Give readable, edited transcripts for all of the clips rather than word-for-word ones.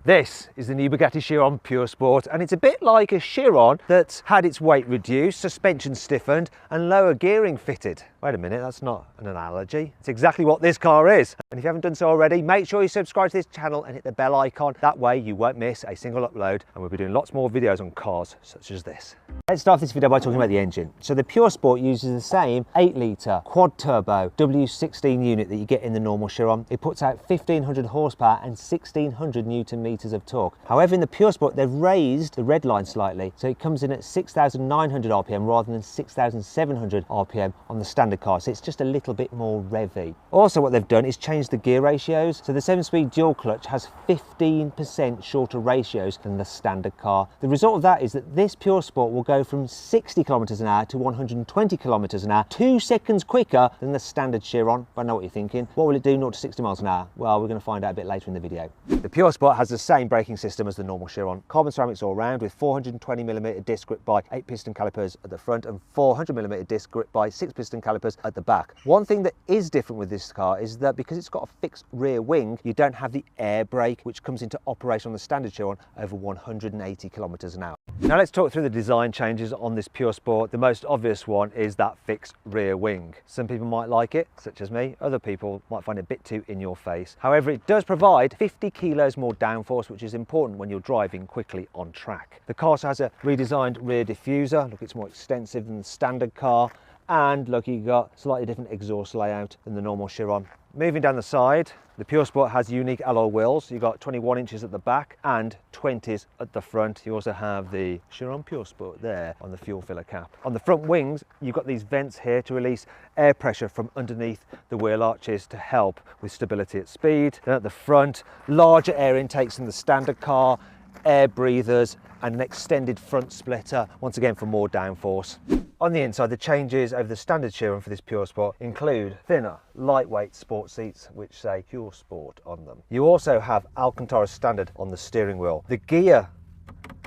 This is the new Bugatti Chiron Pure Sport, and it's a bit like a Chiron that's had its weight reduced, suspension stiffened and lower gearing fitted. Wait a minute, that's not an analogy. It's exactly what this car is. And if you haven't done so already, make sure you subscribe to this channel and hit the bell icon. That way you won't miss a single upload, and we'll be doing lots more videos on cars such as this. Let's start this video by talking about the engine. So the Pure Sport uses the same 8-litre quad turbo W16 unit that you get in the normal Chiron. It puts out 1500 horsepower and 1600 Newton meters of torque. However, in the Pure Sport, they've raised the red line slightly, so it comes in at 6,900 RPM rather than 6,700 RPM on the standard car, so it's just a little bit more revvy. Also, what they've done is change the gear ratios, so the 7-speed dual clutch has 15% shorter ratios than the standard car. The result of that is that this Pure Sport will go from 60 kilometers an hour to 120 kilometers an hour, 2 seconds quicker than the standard Chiron. I know what you're thinking. What will it do 0 to 60 miles an hour? Well, we're going to find out a bit later in the video. The Pure Sport has the same braking system as the normal Chiron. Carbon ceramics all round with 420mm disc grip by 8-piston calipers at the front and 400mm disc grip by 6-piston calipers at the back. One thing that is different with this car is that because it's got a fixed rear wing, you don't have the air brake, which comes into operation on the standard Chiron over 180 kilometers an hour. Now let's talk through the design changes on this Pure Sport. The most obvious one is that fixed rear wing. Some people might like it, such as me. Other people might find it a bit too in your face. However, it does provide 50 kilos more downforce, which is important when you're driving quickly on track. The car also has a redesigned rear diffuser. Look, it's more extensive than the standard car. And look, you've got slightly different exhaust layout than the normal Chiron. Moving down the side, the Pure Sport has unique alloy wheels. You've got 21 inches at the back and 20s at the front. You also have the Chiron Pure Sport there on the fuel filler cap. On the front wings, you've got these vents here to release air pressure from underneath the wheel arches to help with stability at speed. Then at the front, larger air intakes than the standard car, air breathers and an extended front splitter, once again for more downforce. On the inside, the changes over the standard Chiron for this Pure Sport include thinner, lightweight sport seats which say Pure Sport on them. You also have Alcantara standard on the steering wheel. The gear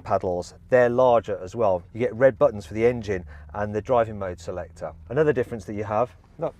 paddles, they're larger as well. You get red buttons for the engine and the driving mode selector. Another difference that you have, look,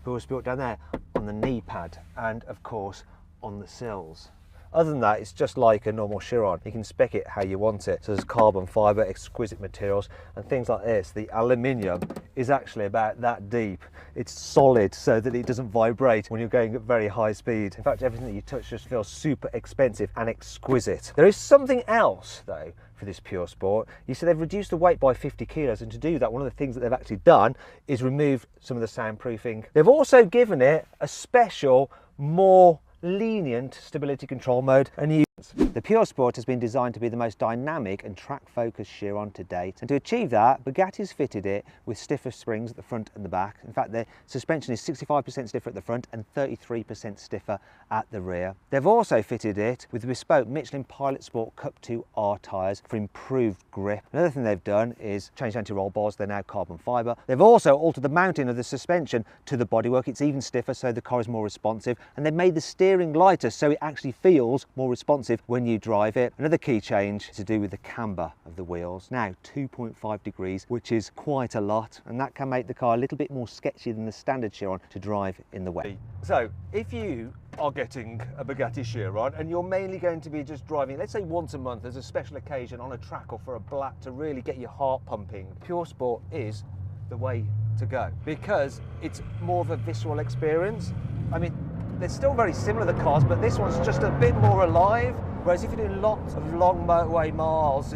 Pure Sport down there on the knee pad and of course on the sills. Other than that, it's just like a normal Chiron. You can spec it how you want it. So there's carbon fibre, exquisite materials, and things like this. The aluminium is actually about that deep. It's solid so that it doesn't vibrate when you're going at very high speed. In fact, everything that you touch just feels super expensive and exquisite. There is something else, though, for this Pure Sport. You see, they've reduced the weight by 50 kilos, and to do that, one of the things that they've actually done is remove some of the soundproofing. They've also given it a special, more lenient stability control mode and use. The Pure Sport has been designed to be the most dynamic and track-focused Chiron to date, and to achieve that, Bugatti's fitted it with stiffer springs at the front and the back. In fact, the suspension is 65% stiffer at the front and 33% stiffer at the rear. They've also fitted it with bespoke Michelin Pilot Sport Cup 2R tyres for improved grip. Another thing they've done is change anti-roll bars. They're now carbon fibre. They've also altered the mounting of the suspension to the bodywork. It's even stiffer, so the car is more responsive, and they've made the steering lighter so it actually feels more responsive when you drive it. Another key change is to do with the camber of the wheels. Now 2.5 degrees, which is quite a lot, and that can make the car a little bit more sketchy than the standard Chiron to drive in the wet. So if you are getting a Bugatti Chiron and you're mainly going to be just driving, let's say once a month as a special occasion on a track or for a black to really get your heart pumping, Pure Sport is the way to go because it's more of a visceral experience. I mean, they're still very similar, the cars, but this one's just a bit more alive. Whereas if you're doing lots of long motorway miles,